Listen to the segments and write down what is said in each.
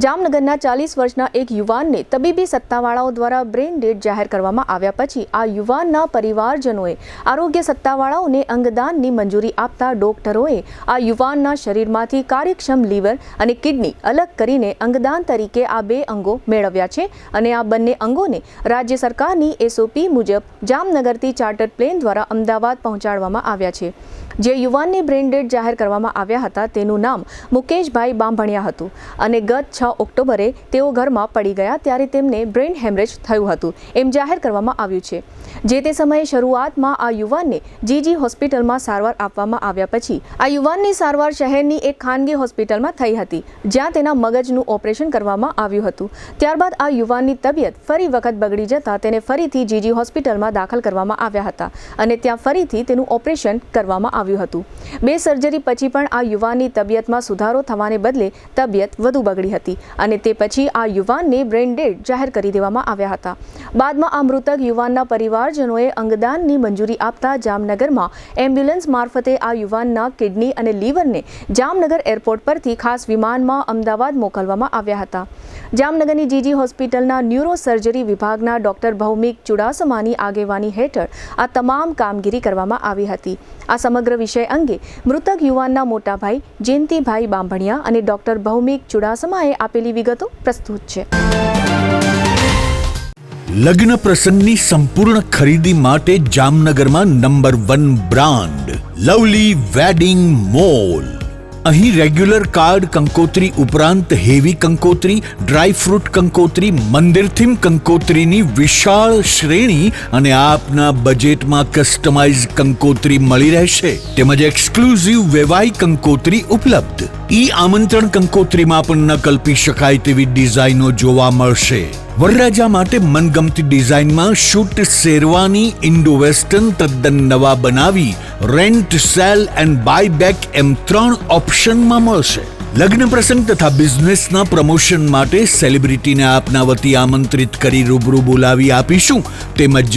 જામનગરના 40 વર્ષના એક યુવાનને તબીબી સત્તાવાળાઓ દ્વારા બ્રેઇન ડેડ જાહેર કરવામાં આવ્યા પછી આ યુવાનના પરિવારજનોએ આરોગ્ય સત્તાવાળાઓને અંગદાનની મંજૂરી આપતા ડોક્ટરોએ આ યુવાનના શરીરમાંથી કાર્યક્ષમ લીવર અને કિડની અલગ કરીને અંગદાન તરીકે આ 2 અંગો મેળવ્યા છે અને આ બંને અંગોને રાજ્ય સરકારની SOP મુજબ જામનગરથી ચાર્ટર્ડ પ્લેન દ્વારા અમદાવાદ પહોંચાડવામાં આવ્યા છે। જે યુવાનને બ્રેઇન ડેડ જાહેર કરવામાં આવ્યા હતા તેનું નામ મુકેશભાઈ બાંભણિયા હતું અને ગત 6 ઓક્ટોબરે તેઓ ઘરમાં પડી ગયા ત્યારે તેમને બ્રેઇન હેમરેજ થયું હતું એમ જાહેર કરવામાં આવ્યું છે। જે તે સમયે શરૂઆતમાં આ યુવાનને GG હોસ્પિટલમાં સારવાર આપવામાં આવ્યા પછી આ યુવાનની સારવાર શહેરની એક ખાનગી હોસ્પિટલમાં થઈ હતી જ્યાં તેના મગજનું ઓપરેશન કરવામાં આવ્યું હતું। ત્યારબાદ આ યુવાનની તબિયત ફરી વખત બગડી જતા તેને ફરીથી GG હોસ્પિટલમાં દાખલ કરવામાં આવ્યા હતા અને ત્યાં ફરીથી તેનું ઓપરેશન કરવામાં આવ્યું હતું। 2 સર્જરી પછી પણ આ યુવાનની તબિયતમાં સુધારો થવાને બદલે તબિયત વધુ બગડી હતી અને તે પછી આ યુવાનને બ્રેઇન ડેડ જાહેર કરી દેવામાં આવ્યા હતા। બાદમાં આ મૃતક યુવાનના પરિવારજનોએ અંગદાનની મંજૂરી આપતા જામનગરમાં એમ્બ્યુલન્સ મારફતે આ યુવાનના કિડની અને લીવરને જામનગર એરપોર્ટ પરથી ખાસ વિમાનમાં અમદાવાદ મોકલવામાં આવ્યા હતા। જામનગરની GG હોસ્પિટલના ન્યુરો સર્જરી વિભાગના ડોક્ટર ભૌમિક ચુડાસમાની આગેવાની હેઠળ આ તમામ કામગીરી કરવામાં આવી હતી। આ સમગ્ર વિષય અંગે મૃતક યુવાનના મોટા ભાઈ જયંતિભાઈ બાંભણિયા અને ડોક્ટર ભૌમિક ચુડાસમાએ આપેલી વિગતો પ્રસ્તુત છે। લગ્ન પ્રસંગની સંપૂર્ણ ખરીદી માટે જામનગરમાં number 1 brand lovely wedding mall. અહીં રેગ્યુલર કાર્ડ કંકોત્રી ઉપરાંત હેવી કંકોત્રી, ડ્રાય ફ્રૂટ કંકોત્રી, મંદિર થીમ કંકોત્રીની વિશાળ શ્રેણી અને આપના બજેટમાં કસ્ટમાઇઝ કંકોત્રી મળી રહેશે તેમજ એક્સક્લુઝિવ વેવાઈ કંકોત્રી ઉપલબ્ધ। આમંત્રણ કંકોત્રીમાં પણ ન કલ્પી શકાય તેવી ડિઝાઇનો જોવા મળશે। વરરાજા માટે મનગમતી ડિઝાઇનમાં શૂટ શેરવાની ઇન્ડો વેસ્ટર્ન તદ્દન નવા બનાવી rent, sale and buy back એમ 3 ઓપ્શનમાં મળશે। લગ્ન પ્રસંગ તથા બિઝનેસના પ્રમોશન માટે સેલિબ્રિટીને આપના વતી આમંત્રિત કરી રૂબરૂ બોલાવી આપીશું તેમજ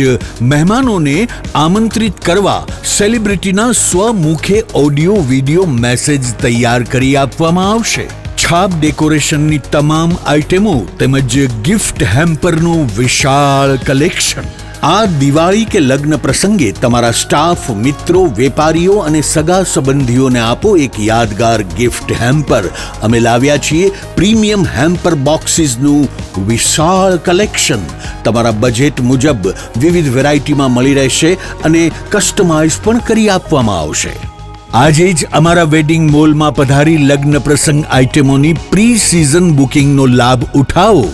મહેમાનોને આમંત્રિત કરવા સેલિબ્રિટીના સ્વમુખે ઓડિયો વિડિયો મેસેજ તૈયાર કરી આપવામાં આવશે। છાપ ડેકોરેશનની તમામ આઇટમો તેમજ ગિફ્ટ હેમ્પરનું વિશાળ કલેક્શન। આ દિવાળી કે લગ્ન પ્રસંગે તમારા સ્ટાફ, મિત્રો, વેપારીઓ અને સગા સંબંધીઓને આપો એક યાદગાર ગિફ્ટ હેમ્પર। અમે લાવ્યા છીએ પ્રીમિયમ હેમ્પર બોક્સીસનું વિશાળ કલેક્શન। તમારા બજેટ મુજબ વિવિધ વેરાયટીમાં મળી રહેશે અને કસ્ટમાઇઝ પણ કરી આપવામાં આવશે। આજે જ અમારા વેડિંગ મોલમાં પધારી લગ્ન પ્રસંગ આઇટમોની પ્રી સિઝન બુકિંગનો લાભ ઉઠાવો।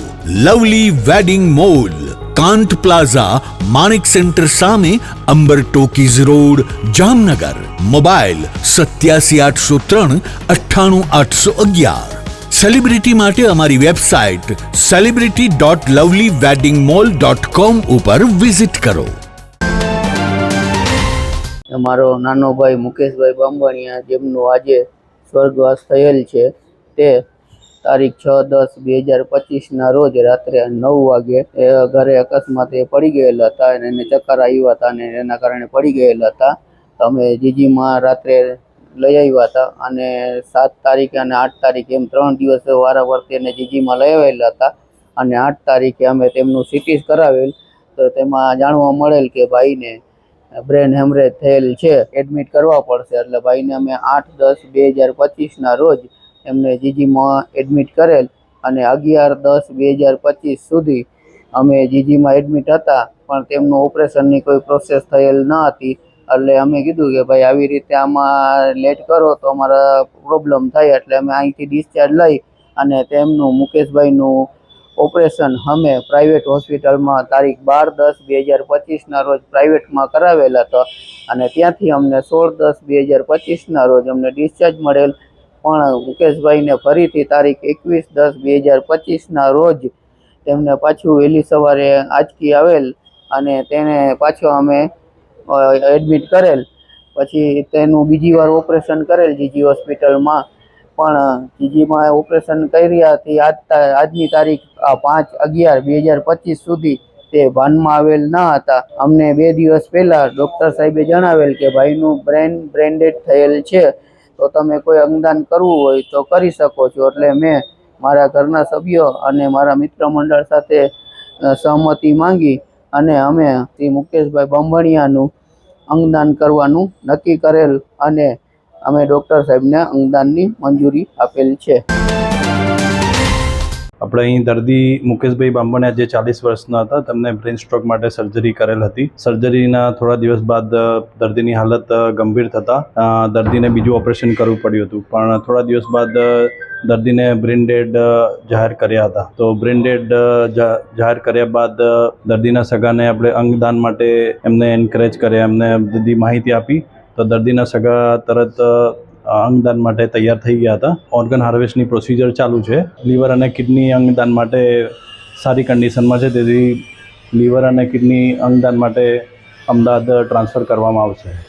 Lovely wedding mall, Kant plaza, Manik centre સામે, Ambar talkies road, Jamnagar. Mobile 87 803 98 811। Celebrity માટે અમારી વેબસાઇટ celebrity.lovelyweddingmall.com ઉપર વિઝિટ કરો। મારો નાનો ભાઈ મુકેશભાઈ બાંભણિયા જેમનું આજે સ્વર્ગવાસ થયેલ છે તે તારીખ 6/10/2025ના રોજ રાત્રે 9 વાગે ઘરે અકસ્માતે પડી ગયેલા હતા અને એને ચક્કર આવ્યા હતા અને એના કારણે પડી ગયેલા હતા। અમે જીજીમાં રાત્રે લઈ આવ્યા હતા અને 7 તારીખે અને 8 તારીખે એમ 3 દિવસ વારાફરતી એને જીજીમાં લઈ આવેલા હતા અને 8 તારીખે અમે તેમનું CT કરાવેલ તો તેમાં જાણવા મળેલ કે ભાઈને બ્રેન હેમરેજ થયેલ છે, એડમિટ કરવા પડશે। એટલે ભાઈને અમે 8/10/2025ના રોજ એમને જીજીમાં એડમિટ કરેલ અને 11/10/2025 સુધી અમે જીજીમાં એડમિટ હતા પણ તેમનું ઓપરેશનની કોઈ પ્રોસેસ થયેલ ન હતી। એટલે અમે કીધું કે ભાઈ આવી રીતે આમાં લેટ કરો તો અમારા પ્રોબ્લેમ થાય એટલે અમે અહીંથી ડિસ્ચાર્જ લઈ અને તેમનું મુકેશભાઈનું ઓપરેશન અમે પ્રાઇવેટ હોસ્પિટલમાં તારીખ 12/10/2025ના રોજ પ્રાઇવેટમાં કરાવેલા હતા અને ત્યાંથી અમને 16/10/2025ના રોજ અમને ડિસ્ચાર્જ મળેલ। પણ મુકેશભાઈને ફરીથી તારીખ 21/10/2025ના રોજ તેમને પાછું વહેલી સવારે આંચકી આવેલ અને તેને પાછો અમે એડમિટ કરેલ। પછી તેનું બીજી વાર ઓપરેશન કરેલ જીજી હોસ્પિટલમાં પણ જીજીમાં ઓપરેશન કર્યાથી આજની તારીખ 5/11/2025 સુધી તે ભાનમાં આવેલ ન હતા। અમને 2 દિવસ પહેલા ડૉક્ટર સાહેબે જણાવેલ કે ભાઈનું બ્રેન ડેડ થયેલ છે તો તમે કોઈ અંગદાન કરવું હોય તો કરી શકો છો। એટલે મેં મારા ઘરના સભ્યો અને મારા મિત્ર મંડળ સાથે સહમતિ માંગી અને અમે શ્રી મુકેશભાઈ બામણિયાનું અંગદાન કરવાનું નક્કી કરેલ અને અમે ડૉક્ટર સાહેબને અંગદાનની મંજૂરી આપેલ છે. આપણે અહીં દર્દી મુકેશભાઈ બામણિયા જે 40 વર્ષના હતા, તેમને બ્રેન સ્ટ્રોક માટે સર્જરી કરેલ હતી. સર્જરીના થોડા દિવસ બાદ દર્દીની હાલત ગંભીર થતાં દર્દીને બીજું ઓપરેશન કરવું પડ્યું હતું, પણ થોડા દિવસ બાદ દર્દીને બ્રેન ડેડ જાહેર કર્યા હતા. તો બ્રેન ડેડ જાહેર કર્યા બાદ દર્દીના સગાને આપણે અંગદાન માટે એમને એન્કરેજ કર્યા, એમને બધી માહિતી આપી. તો દર્દીના સગા તરત અંગદાન માટે તૈયાર થઈ ગયા હતા. ઓર્ગન હાર્વેસ્ટની પ્રોસિજર ચાલુ છે. લીવર અને કિડની અંગદાન માટે સારી કન્ડિશનમાં છે, તેથી લીવર અને કિડની અંગદાન માટે અમદાવાદ ટ્રાન્સફર કરવામાં આવશે.